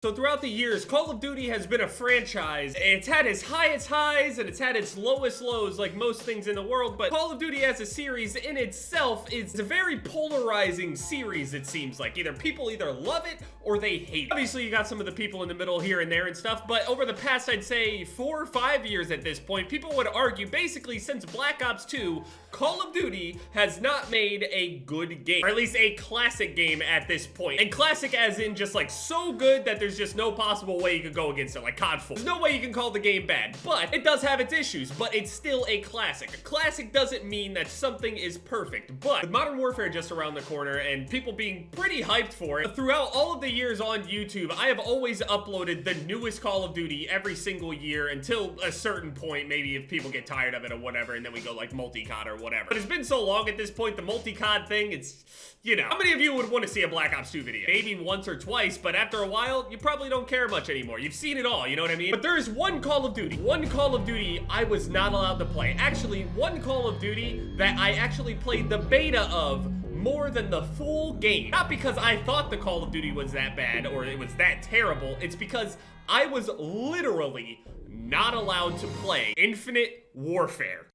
So throughout the years, Call of Duty has been a franchise. It's had its highest highs and it's had its lowest lows, like most things in the world, but Call of Duty as a series in itself is a very polarizing series, it seems like. People either love it or they hate it. Obviously, you got some of the people in the middle here and there and stuff, but over the past, I'd say 4 or 5 years at this point, people would argue basically since Black Ops 2, Call of Duty has not made a good game, or at least a classic game at this point. And classic as in just like so good that there's just no possible way you could go against it, like COD 4. There's no way you can call the game bad, but it does have its issues, but it's still a classic. A classic doesn't mean that something is perfect, but with Modern Warfare just around the corner and people being pretty hyped for it, throughout all of the years on YouTube, I have always uploaded the newest Call of Duty every single year until a certain point, maybe if people get tired of it or whatever, and then we go like multi-COD or whatever. But it's been so long at this point, the multi-COD thing, it's, you know, how many of you would want to see a Black Ops 2 video? Maybe once or twice, but after a while, you probably don't care much anymore. You've seen it all, you know what I mean? But there is one Call of Duty I was not allowed to play. Actually, one Call of Duty that I actually played the beta of more than the full game. Not because I thought the Call of Duty was that bad or it was that terrible. It's because I was literally not allowed to play Infinite Warfare.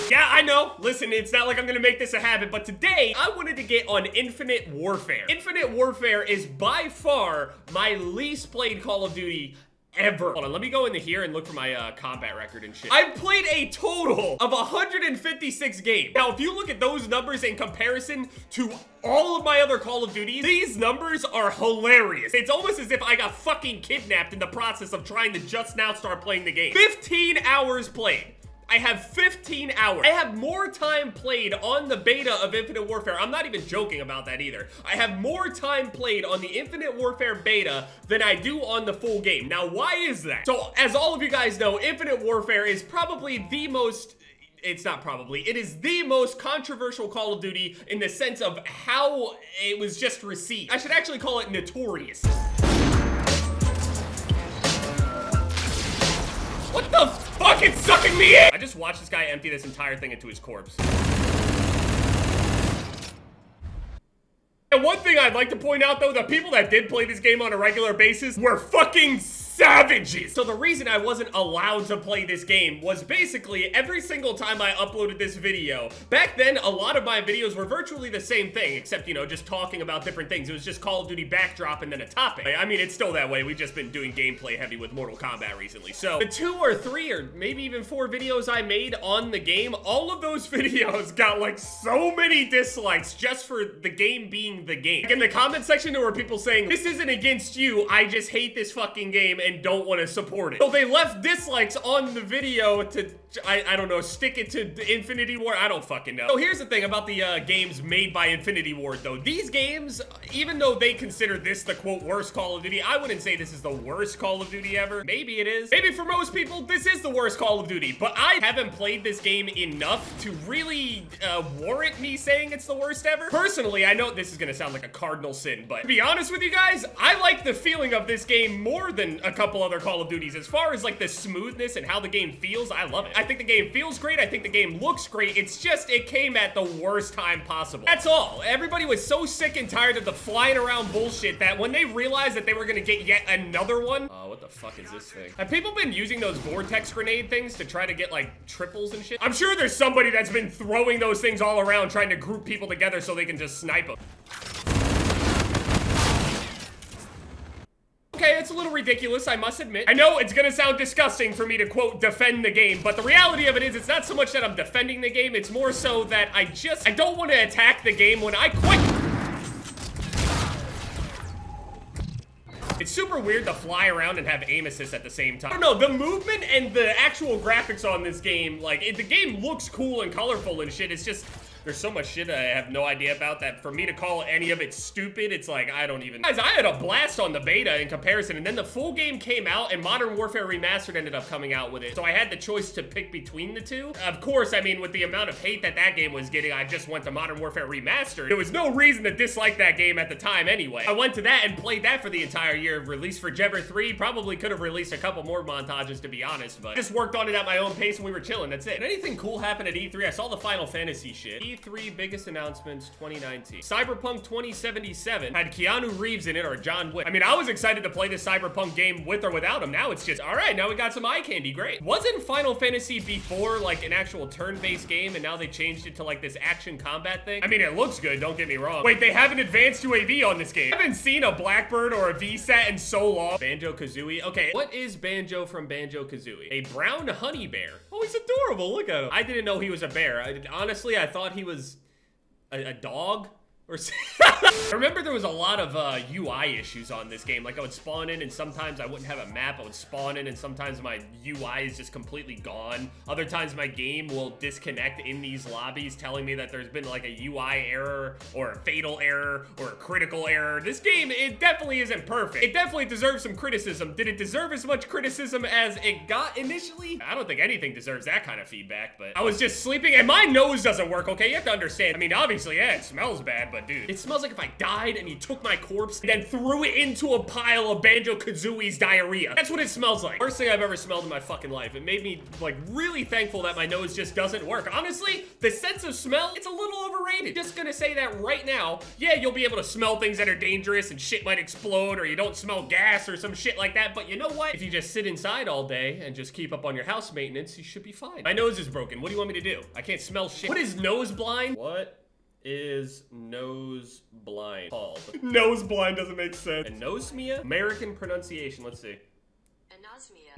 Yeah, I know. Listen, it's not like I'm gonna make this a habit, but today I wanted to get on Infinite Warfare. Infinite Warfare is by far my least played Call of Duty ever. Hold on, let me go into here and look for my combat record and shit. I've played a total of 156 games. Now, if you look at those numbers in comparison to all of my other Call of Duties, these numbers are hilarious. It's almost as if I got fucking kidnapped in the process of trying to just now start playing the game. 15 hours played. I have 15 hours. I have more time played on the beta of Infinite Warfare. I'm not even joking about that either. I have more time played on the Infinite Warfare beta than I do on the full game. Now, why is that? So, as all of you guys know, Infinite Warfare is probably the most... It's not probably. It is the most controversial Call of Duty in the sense of how it was just received. I should actually call it notorious. What the fuck? It's sucking me in! I just watched this guy empty this entire thing into his corpse. And one thing I'd like to point out, though, the people that did play this game on a regular basis were fucking savages. So the reason I wasn't allowed to play this game was basically every single time I uploaded this video. Back then, a lot of my videos were virtually the same thing, except, you know, just talking about different things. It was just Call of Duty backdrop and then a topic. I mean, it's still that way. We've just been doing gameplay heavy with Mortal Kombat recently. So the 2 or 3 or maybe even 4 videos I made on the game, all of those videos got like so many dislikes just for the game being the game. Like in the comment section, there were people saying, this isn't against you, I just hate this fucking game and don't want to support it. So they left dislikes on the video to, I don't know, stick it to Infinity Ward. I don't fucking know. So here's the thing about the games made by Infinity Ward, though. These games, even though they consider this the, quote, worst Call of Duty, I wouldn't say this is the worst Call of Duty ever. Maybe it is. Maybe for most people, this is the worst Call of Duty, but I haven't played this game enough to really warrant me saying it's the worst ever. Personally, I know this is gonna sound like a cardinal sin, but to be honest with you guys, I like the feeling of this game more than a couple other Call of Duties. As far as like the smoothness and how the game feels, I love it. I think the game feels great. I think the game looks great. It's just, it came at the worst time possible. That's all. Everybody was so sick and tired of the flying around bullshit that when they realized that they were gonna get yet another one. Oh, what the fuck is this thing? Have people been using those vortex grenade things to try to get like triples and shit? I'm sure there's somebody that's been throwing those things all around trying to group people together so they can just snipe them. Okay, it's a little ridiculous, I must admit. I know it's gonna sound disgusting for me to, quote, defend the game, but the reality of it is, it's not so much that I'm defending the game, it's more so that I don't want to attack the game when I quit. It's super weird to fly around and have aim assist at the same time. I don't know, the movement and the actual graphics on this game, like, the game looks cool and colorful and shit, it's just... There's so much shit I have no idea about that for me to call any of it stupid, it's like, I don't even... Guys, I had a blast on the beta in comparison, and then the full game came out, and Modern Warfare Remastered ended up coming out with it. So I had the choice to pick between the two. Of course, I mean, with the amount of hate that that game was getting, I just went to Modern Warfare Remastered. There was no reason to dislike that game at the time anyway. I went to that and played that for the entire year. Released for Jev 3, probably could have released a couple more montages, to be honest, but just worked on it at my own pace and we were chilling, that's it. Did anything cool happen at E3? I saw the Final Fantasy shit. E3 biggest announcements 2019. Cyberpunk 2077 had Keanu Reeves in it, or John Wick. I mean, I was excited to play this Cyberpunk game with or without him. Now it's just, all right, now we got some eye candy, great. Wasn't Final Fantasy before like an actual turn-based game, and now they changed it to like this action combat thing? I mean, it looks good, don't get me wrong. Wait, they have an advanced UAV on this game. I haven't seen a Blackbird or a VSAT in so long. Banjo-Kazooie, okay. What is Banjo from Banjo-Kazooie? A brown honey bear. Oh, he's adorable, look at him. I didn't know he was a bear. Honestly, I thought he was a dog or I remember there was a lot of UI issues on this game. Like I would spawn in and sometimes I wouldn't have a map. I would spawn in and sometimes my UI is just completely gone. Other times my game will disconnect in these lobbies telling me that there's been like a UI error or a fatal error or a critical error. This game, it definitely isn't perfect. It definitely deserves some criticism. Did it deserve as much criticism as it got initially? I don't think anything deserves that kind of feedback, but I was just sleeping and my nose doesn't work, okay? You have to understand. I mean, obviously, yeah, it smells bad, but dude, it smells like if I died and you took my corpse and then threw it into a pile of Banjo-Kazooie's diarrhea. That's what it smells like. Worst thing I've ever smelled in my fucking life. It made me like really thankful that my nose just doesn't work. Honestly, the sense of smell, it's a little overrated. Just gonna say that right now. Yeah, you'll be able to smell things that are dangerous and shit might explode, or you don't smell gas or some shit like that. But you know what? If you just sit inside all day and just keep up on your house maintenance, you should be fine. My nose is broken. What do you want me to do? I can't smell shit. What is nose blind? What is nose blind called? Nose blind doesn't make sense. Anosmia? American pronunciation, let's see.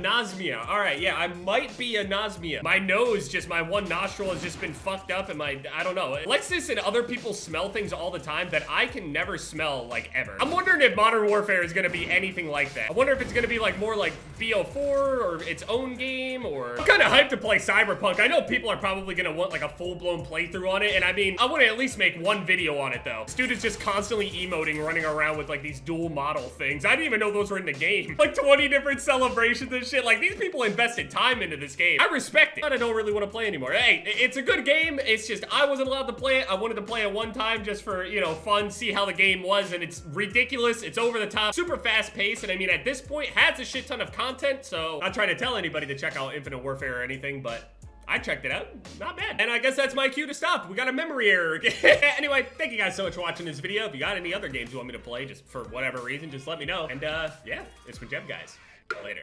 Anosmia. All right, yeah, I might be anosmia. My nose, just my one nostril has just been fucked up and I don't know. Lexus and other people smell things all the time that I can never smell, like, ever. I'm wondering if Modern Warfare is gonna be anything like that. I wonder if it's gonna be like more like BO4 or its own game, or I'm kind of hyped to play Cyberpunk. I know people are probably gonna want like a full-blown playthrough on it, and I mean, I want to at least make one video on it though. This dude is just constantly emoting, running around with like these dual model things. I didn't even know those were in the game. Like 20 different celebrations and shit. Like, these people invested time into this game. I respect it, but I don't really want to play anymore. Hey, it's a good game. It's just I wasn't allowed to play it. I wanted to play it one time just for, you know, fun, see how the game was, and it's ridiculous. It's over the top, super fast paced, and I mean, at this point, has a shit ton of content, so I'm not trying to tell anybody to check out Infinite Warfare or anything, but I checked it out, not bad. And I guess that's my cue to stop. We got a memory error again. Anyway, thank you guys so much for watching this video. If you got any other games you want me to play, just for whatever reason, just let me know. And yeah, it's been Jev, guys. Later.